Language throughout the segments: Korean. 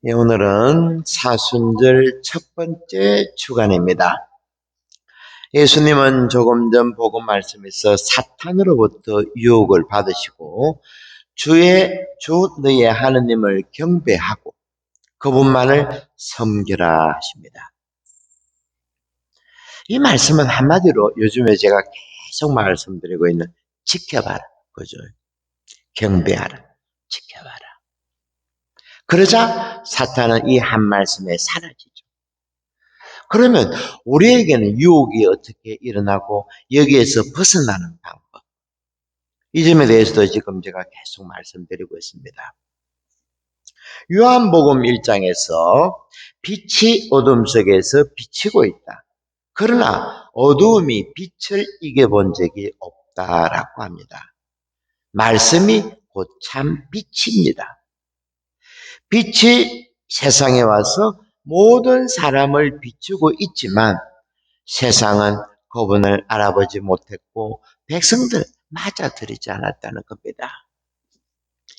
예, 오늘은 사순절 첫 번째 주간입니다. 예수님은 조금 전 복음 말씀에서 사탄으로부터 유혹을 받으시고 주 너의 하느님을 경배하고 그분만을 섬기라 하십니다. 이 말씀은 한마디로 요즘에 제가 계속 말씀드리고 있는 지켜봐라, 그죠? 경배하라, 지켜봐라. 그러자 사탄은 이 한 말씀에 사라지죠. 그러면 우리에게는 유혹이 어떻게 일어나고 여기에서 벗어나는 방법, 이 점에 대해서도 지금 제가 계속 말씀드리고 있습니다. 요한복음 1장에서 빛이 어둠 속에서 비치고 있다. 그러나 어두움이 빛을 이겨본 적이 없다라고 합니다. 말씀이 곧 참 빛입니다. 빛이 세상에 와서 모든 사람을 비추고 있지만 세상은 그분을 알아보지 못했고 백성들 맞아들이지 않았다는 겁니다.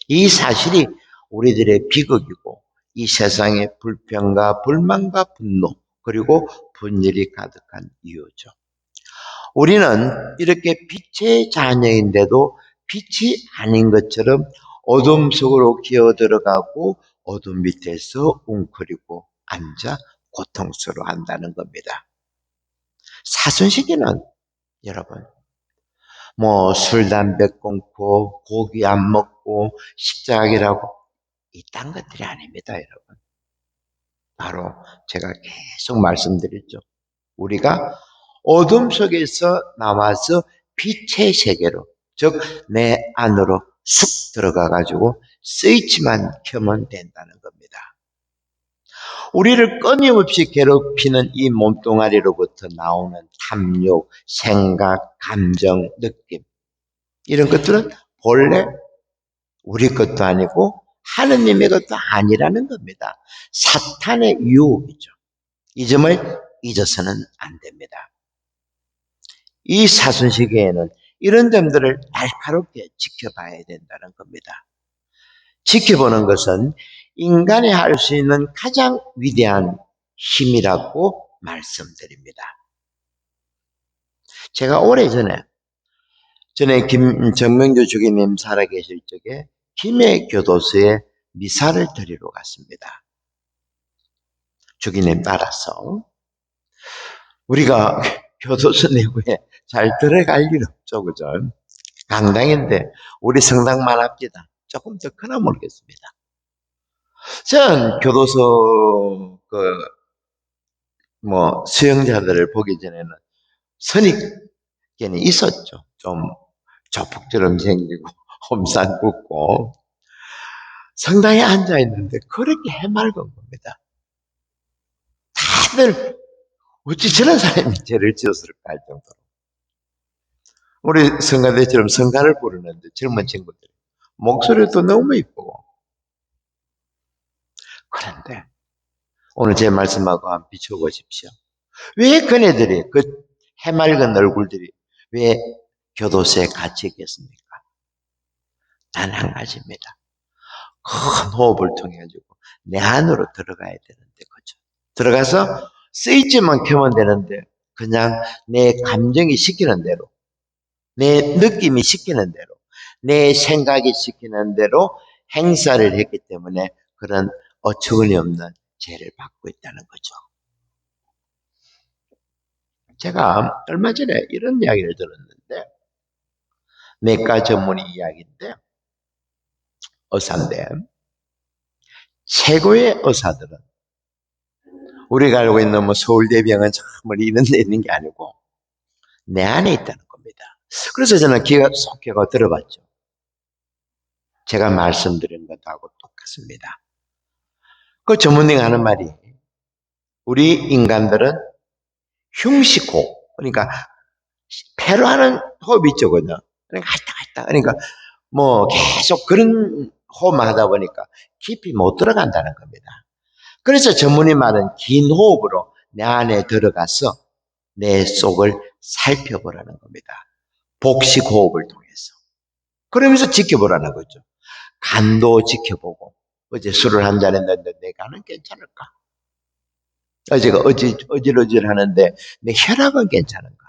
이 사실이 우리들의 비극이고 이 세상의 불평과 불만과 분노 그리고 분열이 가득한 이유죠. 우리는 이렇게 빛의 자녀인데도 빛이 아닌 것처럼 어둠 속으로 기어 들어가고 어둠 밑에서 웅크리고 앉아 고통스러워한다는 겁니다. 사순시기는 여러분 술, 담배 끊고 고기 안 먹고 십자가기라고 이딴 것들이 아닙니다, 여러분. 바로 제가 계속 말씀드렸죠. 우리가 어둠 속에서 나와서 빛의 세계로, 즉 내 안으로 쑥 들어가가지고 스위치만 켜면 된다는 겁니다. 우리를 끊임없이 괴롭히는 이 몸뚱아리로부터 나오는 탐욕, 생각, 감정, 느낌, 이런 것들은 본래 우리 것도 아니고 하느님의 것도 아니라는 겁니다. 사탄의 유혹이죠. 이 점을 잊어서는 안 됩니다. 이 사순시기에는 이런 점들을 날카롭게 지켜봐야 된다는 겁니다. 지켜보는 것은 인간이 할 수 있는 가장 위대한 힘이라고 말씀드립니다. 제가 오래전에 정명주 주기님 살아계실 적에 김해 교도소에 미사를 드리러 갔습니다. 주기님 따라서 우리가 교도소 내부에 잘 들어갈 일 없죠, 그죠? 강당인데 우리 성당만 합니다. 조금 더 크나 모르겠습니다. 전 교도소 수용자들을 보기 전에는 선입견이 있었죠. 좀 조폭처럼 생기고 홈상 굽고 성당에 앉아 있는데 그렇게 해맑은 겁니다. 다들 어찌 저런 사람이 죄를 지었을까 할 정도로. 우리 성가대처럼 성가를 부르는데 젊은 친구들 목소리도 너무 이쁘고. 그런데 오늘 제 말씀하고 한번 비춰보십시오. 왜 그네들이 그 해맑은 얼굴들이 왜 교도소에 갇혀 있겠습니까? 단 한 가지입니다. 큰 호흡을 통해 가지고 내 안으로 들어가야 되는데, 그죠? 들어가서 스위치만 켜면 되는데 그냥 내 감정이 시키는 대로, 내 느낌이 시키는 대로, 내 생각이 시키는 대로 행사를 했기 때문에 그런 어처구니없는 죄를 받고 있다는 거죠. 제가 얼마 전에 이런 이야기를 들었는데, 내과 전문의 이야기인데, 의사인데, 최고의 의사들은 우리가 알고 있는 서울대병원 정말 이런 데 있는 게 아니고 내 안에 있다는 겁니다. 그래서 저는 귀가 속혀가 들어봤죠. 제가 말씀드린 것하고 똑같습니다. 그 전문의가 하는 말이, 우리 인간들은 흉식호흡, 그러니까 폐로 하는 호흡이 있죠, 그죠? 그러니까 핥다. 그러니까 계속 그런 호흡만 하다 보니까 깊이 못 들어간다는 겁니다. 그래서 전문의 말은 긴 호흡으로 내 안에 들어가서 내 속을 살펴보라는 겁니다. 복식 호흡을 통해서. 그러면서 지켜보라는 거죠. 간도 지켜보고, 어제 술을 한잔 했는데 내 나는 괜찮을까? 어제가 어질어질 하는데 내 혈압은 괜찮은가?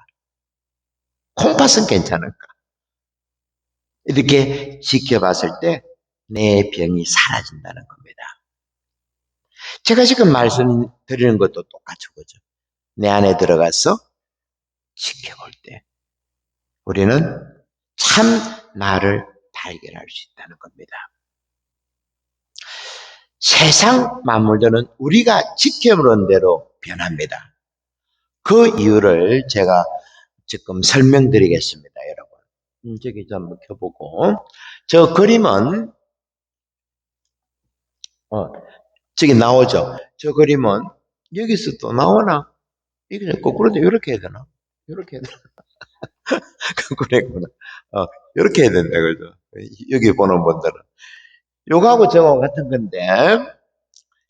콩팥은 괜찮을까? 이렇게 지켜봤을 때 내 병이 사라진다는 겁니다. 제가 지금 말씀드리는 것도 똑같이 그죠? 내 안에 들어가서 지켜볼 때 우리는 참 나를 발견할 수 있다는 겁니다. 세상 만물들은 우리가 지켜보는 대로 변합니다. 그 이유를 제가 지금 설명드리겠습니다, 여러분. 저기 좀 한번 켜보고. 저 그림은, 저기 나오죠? 저 그림은 여기서 또 나오나? 이게 거꾸로 이렇게 해야 되나? 이렇게 해야 되나? 거꾸로구나. 이렇게 해야 된다, 그죠? 여기 보는 분들은. 요거하고 저거 같은 건데,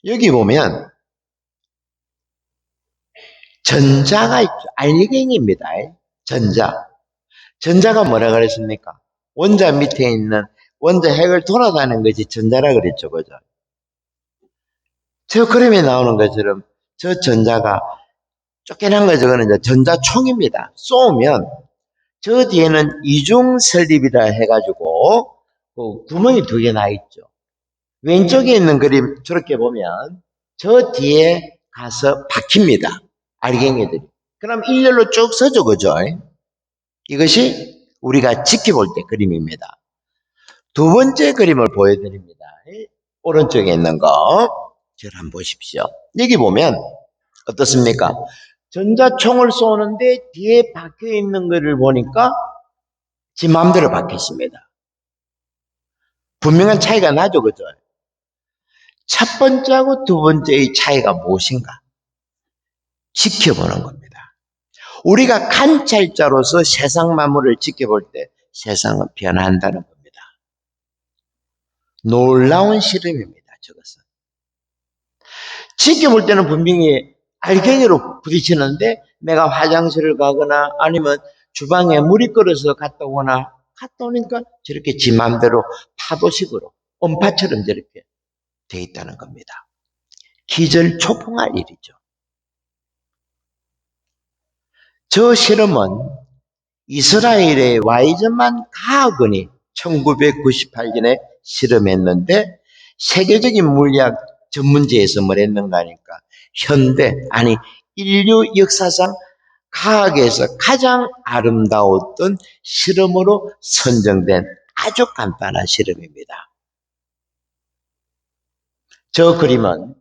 여기 보면, 전자가 있죠. 알갱이입니다. 전자. 전자가 뭐라 그랬습니까? 원자 밑에 있는 원자 핵을 돌아다니는 것이 전자라 그랬죠. 그죠? 저 그림에 나오는 것처럼 저 전자가 쫓겨난 거 저거는 이제 전자총입니다. 쏘면 저 뒤에는 이중 설립이라 해가지고 그 구멍이 두 개 나 있죠. 왼쪽에 있는 그림 저렇게 보면 저 뒤에 가서 박힙니다. 알갱이들이. 그럼 일렬로 쭉 서죠. 그죠? 이것이 우리가 지켜볼 때 그림입니다. 두 번째 그림을 보여드립니다. 오른쪽에 있는 거 저를 한번 보십시오. 여기 보면 어떻습니까? 전자총을 쏘는데 뒤에 박혀 있는 것을 보니까 지 마음대로 박혔습니다. 분명한 차이가 나죠. 그죠? 첫 번째하고 두 번째의 차이가 무엇인가? 지켜보는 겁니다. 우리가 관찰자로서 세상 만물을 지켜볼 때 세상은 변한다는 겁니다. 놀라운 실험입니다. 저것은. 지켜볼 때는 분명히 알갱이로 부딪히는데 내가 화장실을 가거나 아니면 주방에 물이 끓어서 갔다 오니까 저렇게 지 맘대로 파도식으로 음파처럼 저렇게 돼 있다는 겁니다. 기절초풍할 일이죠. 저 실험은 이스라엘의 와이즈만 가학원이 1998년에 실험했는데 세계적인 물리학 전문지에서 뭘 했는가 하니까 인류 역사상 과학에서 가장 아름다웠던 실험으로 선정된 아주 간단한 실험입니다. 저 그림은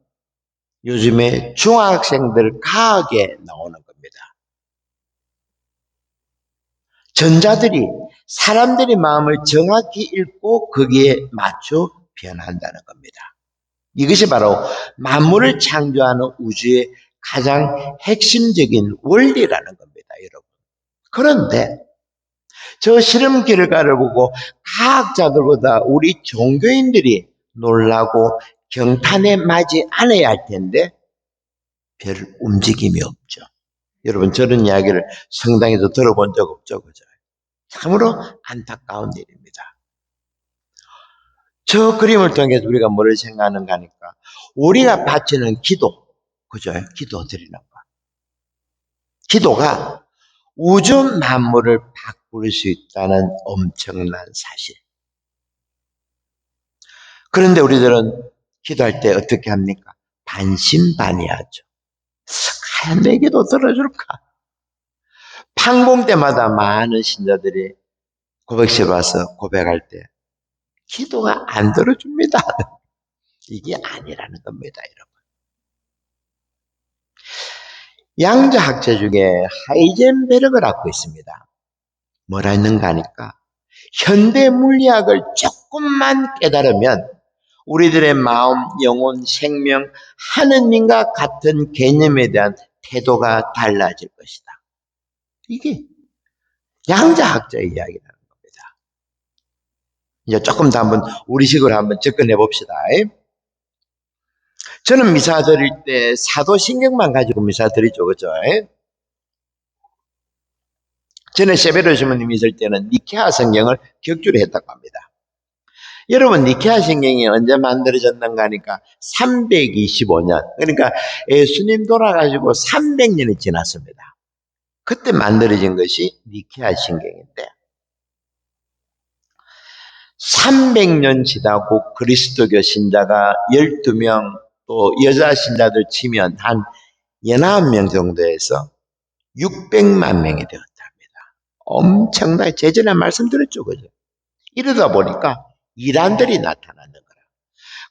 요즘에 중학생들 과학에 나오는 겁니다. 전자들이 사람들의 마음을 정확히 읽고 거기에 맞춰 변한다는 겁니다. 이것이 바로 만물을 창조하는 우주의 가장 핵심적인 원리라는 겁니다, 여러분. 그런데 저 실험 결과를 보고 과학자들보다 우리 종교인들이 놀라고 경탄에 맞지 않아야 할 텐데 별 움직임이 없죠. 여러분 저런 이야기를 성당에서 들어본 적 없죠, 그죠? 참으로 안타까운 일입니다. 저 그림을 통해서 우리가 뭐를 생각하는가 하니까 우리가 바치는 기도, 그죠? 기도 드리는 거. 기도가 우주 만물을 바꿀 수 있다는 엄청난 사실. 그런데 우리들은 기도할 때 어떻게 합니까? 반신반의하죠. 과연 내 기도 들어줄까? 판공 때마다 많은 신자들이 고백실 와서 고백할 때 기도가 안 들어줍니다. 이게 아니라는 겁니다, 여러분. 양자학자 중에 하이젠베르그라고 있습니다. 뭐라 했는가 하니까 현대 물리학을 조금만 깨달으면 우리들의 마음, 영혼, 생명, 하느님과 같은 개념에 대한 태도가 달라질 것이다. 이게 양자학자의 이야기라는 겁니다. 이제 조금 더 한번 우리식으로 한번 접근해 봅시다. 저는 미사 드릴 때 사도신경만 가지고 미사 드리죠. 그죠? 전에 세베르 주님이 있을 때는 니케아 성경을 격주로 했다고 합니다. 여러분, 니케아 신경이 언제 만들어졌는가 하니까 325년. 그러니까 예수님 돌아가시고 300년이 지났습니다. 그때 만들어진 것이 니케아 신경인데 300년 지나고 그리스도교 신자가 12명 또 여자 신자들 치면 한 19명 정도에서 600만 명이 되었답니다. 엄청나게 제전에 말씀드렸죠. 그죠? 이러다 보니까 이단들이 나타나는 거라.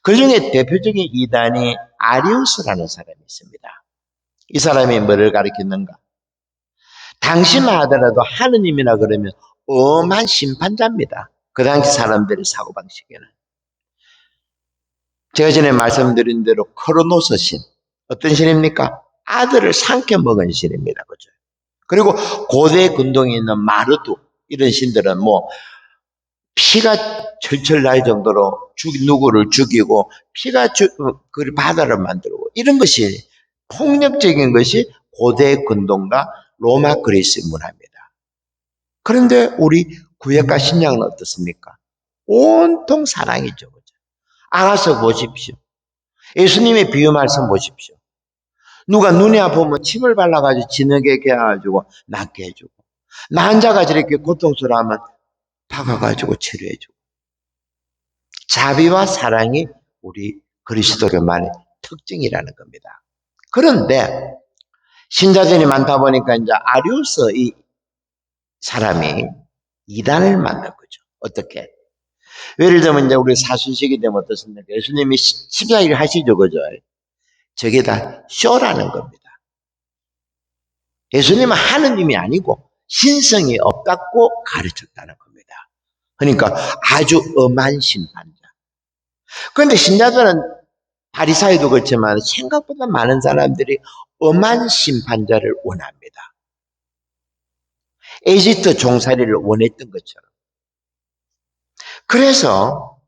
그 중에 대표적인 이단이 아리우스라는 사람이 있습니다. 이 사람이 뭐를 가리켰는가? 당시만 하더라도 하느님이라 그러면 엄한 심판자입니다. 그 당시 사람들의 사고방식에는. 제가 전에 말씀드린 대로 크로노스 신. 어떤 신입니까? 아들을 삼켜먹은 신입니다. 그죠? 그리고 고대 근동에 있는 마르두 이런 신들은 뭐 피가 철철 날 정도로 누구를 죽이고 피가 그 바다를 만들고 이런 것이 폭력적인 것이 고대 근동과 로마 그리스 문화입니다. 그런데 우리 구약과 신약은 어떻습니까? 온통 사랑이죠. 그죠? 알아서 보십시오. 예수님의 비유 말씀 보십시오. 누가 눈이 아프면 침을 발라가지고 진하게 개가지고 낫게 해주고 나 환자가 저렇게 고통스러워하면 박아가지고 치료해주고 자비와 사랑이 우리 그리스도교만의 특징이라는 겁니다. 그런데 신자들이 많다 보니까 이제 아리우스 이 사람이 이단을 만든 거죠. 어떻게? 예를 들면 이제 우리 사순식이 되면 어떻습니까? 예수님이 십자가를 하시죠, 그죠? 저게 다 쇼라는 겁니다. 예수님은 하느님이 아니고 신성이 없다고 가르쳤다는 겁니다. 그러니까 아주 엄한 심판자. 그런데 신자들은 바리사이도 그렇지만 생각보다 많은 사람들이 엄한 심판자를 원합니다. 에집트 종살이를 원했던 것처럼. 그래서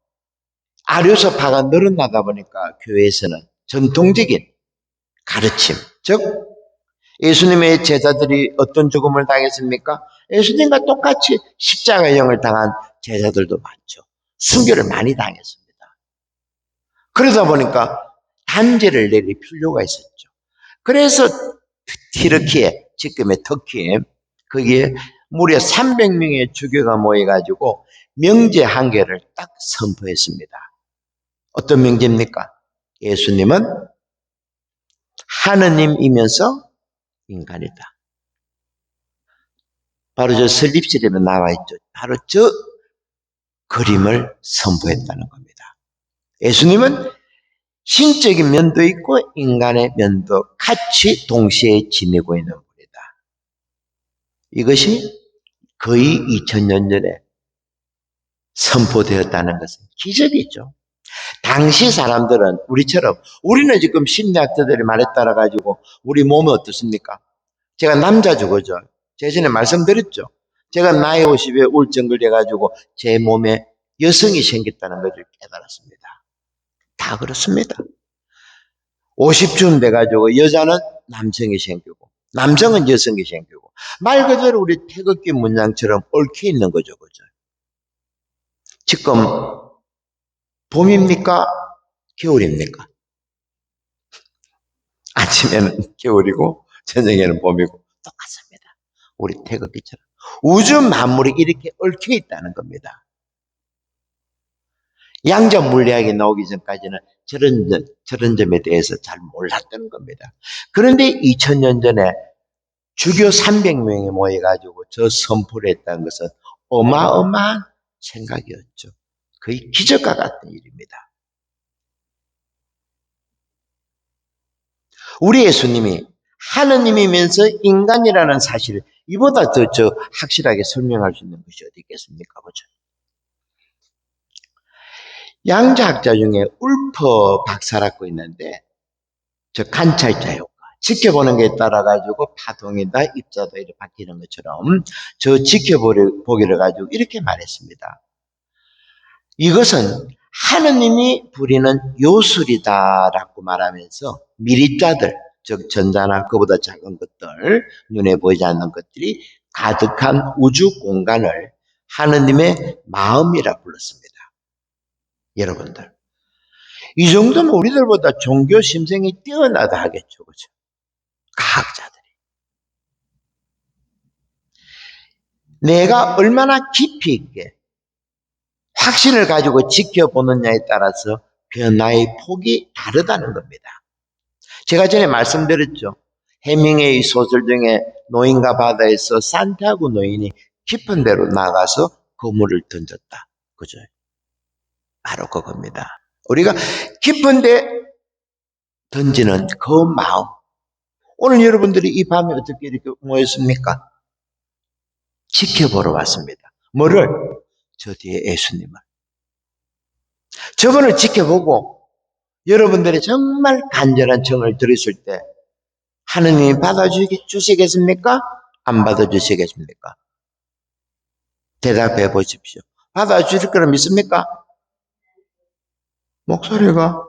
아리우스파가 늘어나다 보니까 교회에서는 전통적인 가르침, 즉 예수님의 제자들이 어떤 죽음을 당했습니까? 예수님과 똑같이 십자가형을 당한 제자들도 많죠. 순교를 많이 당했습니다. 그러다 보니까 단죄를 내릴 필요가 있었죠. 그래서 튀르키예, 지금의 터키에 거기에 무려 300명의 주교가 모여가지고 명제 한 개를 딱 선포했습니다. 어떤 명제입니까? 예수님은 하느님이면서 인간이다. 바로 저 설립실에 나와 있죠. 바로 저 그림을 선포했다는 겁니다. 예수님은 신적인 면도 있고 인간의 면도 같이 동시에 지니고 있는 분이다. 이것이 거의 2000년 전에 선포되었다는 것은 기적이죠. 당시 사람들은 우리처럼 우리는 지금 심리학자들의 말에 따라 가지고 우리 몸이 어떻습니까? 제가 남자죠, 그죠? 제가 전에 말씀드렸죠. 제가 나이 50에 우울증 걸려가지고 제 몸에 여성이 생겼다는 것을 깨달았습니다. 다 그렇습니다. 50쯤 돼가지고 여자는 남성이 생기고 남성은 여성이 생기고 말 그대로 우리 태극기 문양처럼 얽혀 있는 거죠, 그죠? 지금 봄입니까? 겨울입니까? 아침에는 겨울이고 저녁에는 봄이고 똑같습니다. 우리 태극기처럼 우주 만물이 이렇게 얽혀 있다는 겁니다. 양자 물리학이 나오기 전까지는 저런 점에 대해서 잘 몰랐던 겁니다. 그런데 2000년 전에 주교 300명이 모여가지고 저 선포를 했다는 것은 어마어마한 생각이었죠. 거의 기적과 같은 일입니다. 우리 예수님이 하느님이면서 인간이라는 사실을 이보다 더 확실하게 설명할 수 있는 것이 어디 있겠습니까? 그죠? 양자학자 중에 울퍼 박사라고 있는데 저 관찰자 효과 지켜보는 것에 따라 가지고 파동이다 입자다 이렇게 바뀌는 것처럼 저 지켜보기를 가지고 이렇게 말했습니다. 이것은 하느님이 부리는 요술이다라고 말하면서 미립자들 즉 전자나 그보다 작은 것들 눈에 보이지 않는 것들이 가득한 우주 공간을 하느님의 마음이라 불렀습니다. 여러분들. 이 정도면 우리들보다 종교 심성이 뛰어나다 하겠죠. 그죠? 과학자들이. 내가 얼마나 깊이 있게 확신을 가지고 지켜보느냐에 따라서 변화의 폭이 다르다는 겁니다. 제가 전에 말씀드렸죠. 해밍웨이 소설 중에 노인과 바다에서 산티아고 노인이 깊은 데로 나가서 그물을 던졌다. 그죠? 바로 그겁니다. 우리가 깊은 데 던지는 그 마음. 오늘 여러분들이 이 밤에 어떻게 이렇게 모였습니까? 지켜보러 왔습니다. 뭐를? 저 뒤에 예수님을. 저분을 지켜보고 여러분들이 정말 간절한 정을 들으실 때 하느님이 받아주시겠습니까? 안 받아주시겠습니까? 대답해 보십시오. 받아주실 거라 믿습니까? 목소리가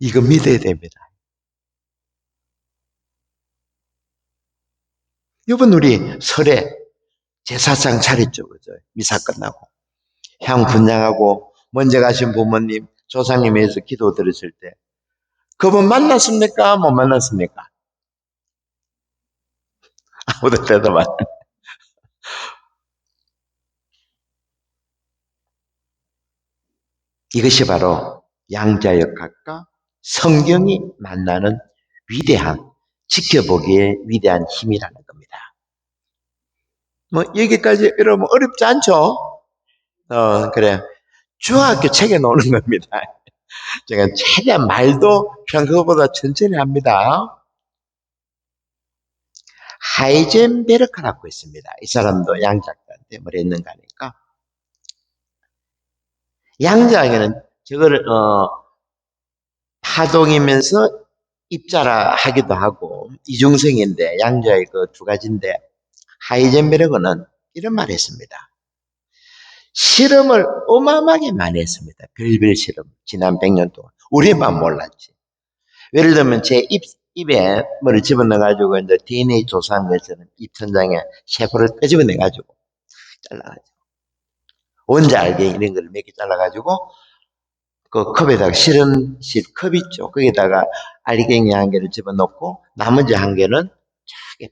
이거 믿어야 됩니다. 이번 우리 설에 제사상 차렸죠. 그죠? 미사 끝나고 향 분향하고 먼저 가신 부모님 조상님에 의해서 기도 드렸을 때 그분 만났습니까? 못 만났습니까? 아무도 대답 안 해요. 이것이 바로 양자역학과 성경이 만나는 위대한, 지켜보기에 위대한 힘이라는 겁니다. 뭐 여기까지 여러분 어렵지 않죠? 그래. 중학교 책에 나오는 겁니다. 제가 최대한 말도 그냥 그거보다 천천히 합니다. 하이젠베르크라고 있습니다. 이 사람도 양자학자인데 뭘 했는가 하니까 양자학에는 저거를 파동이면서 입자라 하기도 하고 이중성인데 양자의 그 두 가지인데 하이젠베르크는 이런 말을 했습니다. 실험을 어마어마하게 많이 했습니다. 별별 실험. 지난 100년 동안. 우리만 몰랐지. 예를 들면 제 입에 뭐를 집어넣어가지고 이제 DNA 조사한 것처럼 입천장에 세포를 끄집어내가지고 잘라가지고 원자 알게 이런 걸 몇 개 잘라가지고 그 컵에다가 실험실 컵 있죠. 거기다가 알갱이 한 개를 집어넣고 나머지 한 개는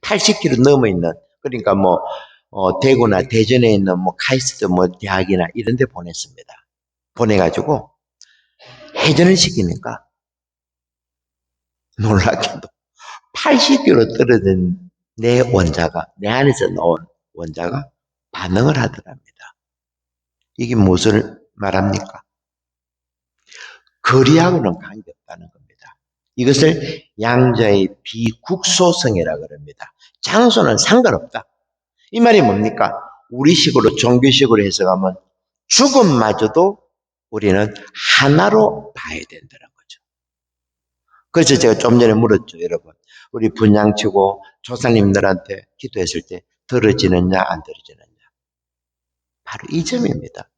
80kg 넘어 있는 그러니까 뭐 대구나 대전에 있는 뭐 카이스트 뭐 대학이나 이런 데 보냈습니다. 보내가지고 회전을 시키니까 놀랍게도 80kg 떨어진 내 원자가 내 안에서 나온 원자가 반응을 하더랍니다. 이게 무엇을 말합니까? 거리하고는 관계없다는 겁니다. 이것을 양자의 비국소성이라고 합니다. 장소는 상관없다. 이 말이 뭡니까? 우리식으로 종교식으로 해석하면 죽음마저도 우리는 하나로 봐야 된다는 거죠. 그래서 제가 좀 전에 물었죠, 여러분. 우리 분양치고 조상님들한테 기도했을 때 들어지느냐 안 들어지느냐. 바로 이 점입니다.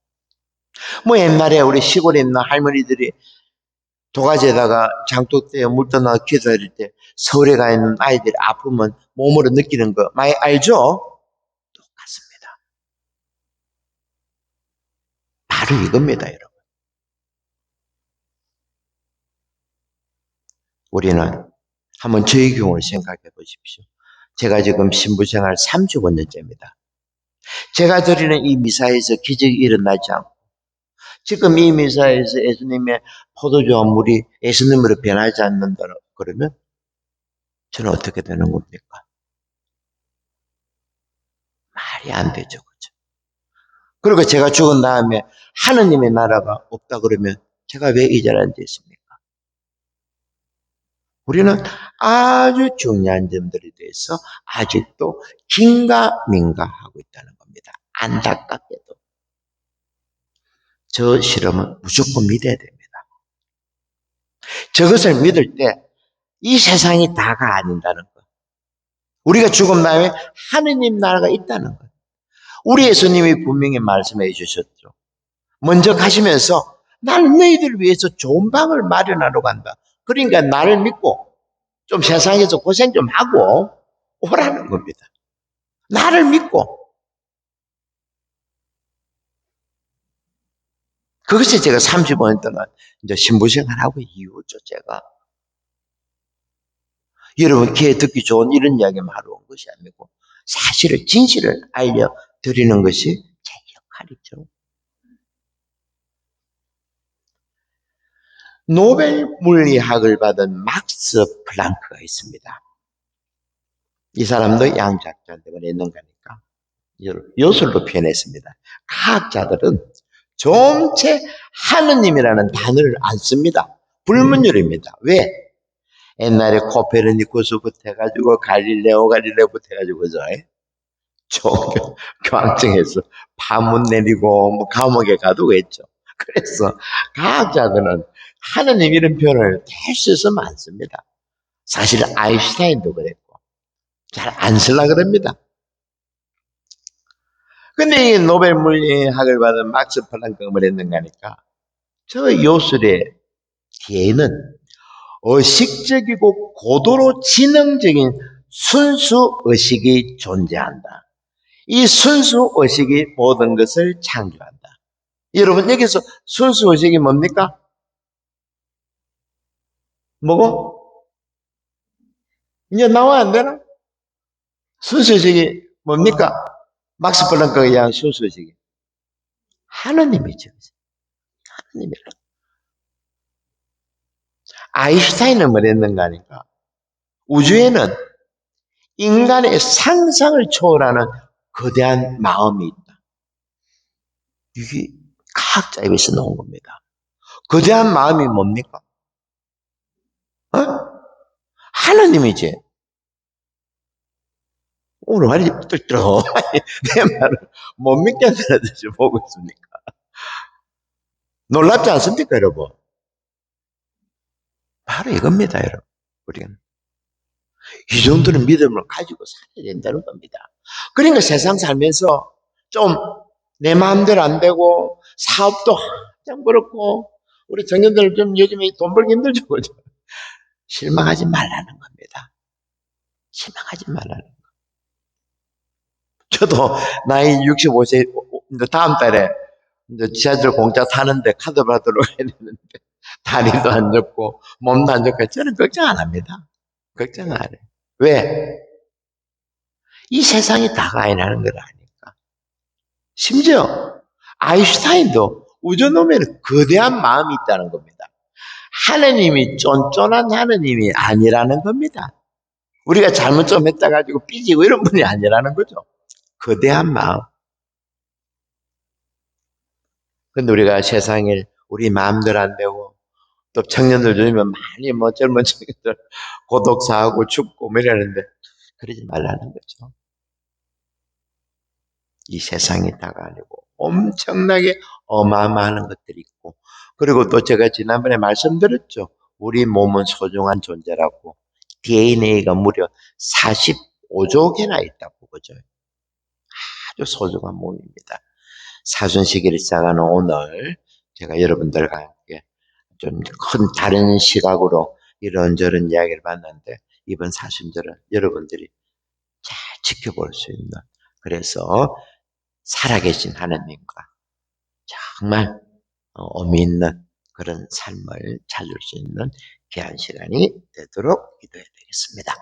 뭐 옛날에 우리 시골에 있는 할머니들이 도가지에다가 장독대에 물 떠나 기도할 때 서울에 가 있는 아이들이 아프면 몸으로 느끼는 거 많이 알죠? 똑같습니다. 바로 이겁니다, 여러분. 우리는 한번 저희 경우를 생각해 보십시오. 제가 지금 신부생활 35년째입니다. 제가 드리는 이 미사에서 기적이 일어나지 않고 지금 이 미사에서 예수님의 포도주와 물이 예수님으로 변하지 않는다 그러면 저는 어떻게 되는 겁니까? 말이 안 되죠. 그렇죠? 그리고 제가 죽은 다음에 하느님의 나라가 없다 그러면 제가 왜 이 자리에 앉아 있습니까? 우리는 아주 중요한 점들에 대해서 아직도 긴가민가하고 있다는 겁니다. 안타깝게도. 저 실험은 무조건 믿어야 됩니다. 저것을 믿을 때 이 세상이 다가 아닌다는 것. 우리가 죽은 다음에 하느님 나라가 있다는 것. 우리 예수님이 분명히 말씀해 주셨죠. 먼저 가시면서 나는 너희들을 위해서 좋은 방을 마련하러 간다. 그러니까 나를 믿고 좀 세상에서 고생 좀 하고 오라는 겁니다. 나를 믿고. 그것이 제가 35년 동안 이제 신부생활하고 이유죠, 제가. 여러분, 귀에 듣기 좋은 이런 이야기만 하러 온 것이 아니고, 사실을, 진실을 알려드리는 것이 제 역할이죠. 노벨 물리학을 받은 막스 플랑크가 있습니다. 이 사람도 양자학자인데 있는 거니까 요술로 표현했습니다. 과학자들은 좀체 하느님이라는 단어를 안 씁니다. 불문율입니다. 왜? 옛날에 코페르니쿠스부터 해가지고 갈릴레오부터 해가지고 그죠? 종교 교황청에서 파문 내리고 뭐 감옥에 가도 그랬죠. 그래서 과학자들은 하느님 이런 표현을 잘 써서 많습니다. 사실 아인슈타인도 그랬고 잘 안 쓰려 그럽니다. 근데 이 노벨 물리학을 받은 막스 플랑크가 뭐랬는가 하니까 저 요술의 뒤에는 의식적이고 고도로 지능적인 순수 의식이 존재한다. 이 순수 의식이 모든 것을 창조한다. 여러분 여기서 순수 의식이 뭡니까? 뭐고? 이제 나와 안 되나? 순수 의식이 뭡니까? 막스 플랑크가 얘기한 순수 의식이 하느님이죠. 하느님이라. 아인슈타인은 뭐랬는가 하니까 우주에는 인간의 상상을 초월하는 거대한 마음이 있다. 이게 과학자 입에서 나온 겁니다. 거대한 마음이 뭡니까? 어? 하나님이지. 오늘 말이 뜰뜰어. 내 말을 못 믿겠다든지 보고 있습니까? 놀랍지 않습니까, 여러분? 바로 이겁니다, 여러분. 우리는. 이 정도는 믿음을 가지고 살아야 된다는 겁니다. 그러니까 세상 살면서 좀 내 마음대로 안 되고 사업도 참 그렇고 우리 청년들 좀 요즘에 돈 벌기 힘들죠. 그죠? 실망하지 말라는 겁니다. 실망하지 말라는 거. 저도 나이 65세 다음 달에 이제 지하철 공짜 타는데 카드 받으러 가야 되는데 다리도 안 좋고 몸도 안 좋고 저는 걱정 안 합니다. 걱정 안 해요. 왜? 이 세상이 다가 아니라는 걸 아니까. 심지어 아인슈타인도 우주놈에는 거대한 마음이 있다는 겁니다. 하느님이 쫀쫀한 하느님이 아니라는 겁니다. 우리가 잘못 좀 했다 가지고 삐지고 이런 분이 아니라는 거죠. 거대한 마음. 근데 우리가 세상에 우리 마음대로 안 되고 또 청년들 요즘에 많이 뭐 젊은 청년들 고독사하고 죽고 뭐 이러는데 그러지 말라는 거죠. 이 세상이 다가 아니고 엄청나게 어마어마한 것들이 있고 그리고 또 제가 지난번에 말씀드렸죠. 우리 몸은 소중한 존재라고 DNA가 무려 45조 개나 있다고 그죠? 아주 소중한 몸입니다. 사순시기를 시작하는 오늘 제가 여러분들과 함께 좀 큰 다른 시각으로 이런저런 이야기를 봤는데 이번 사순절은 여러분들이 잘 지켜볼 수 있는 그래서 살아계신 하나님과 정말 의미 있는 그런 삶을 찾을 수 있는 귀한 시간이 되도록 기도해 드리겠습니다.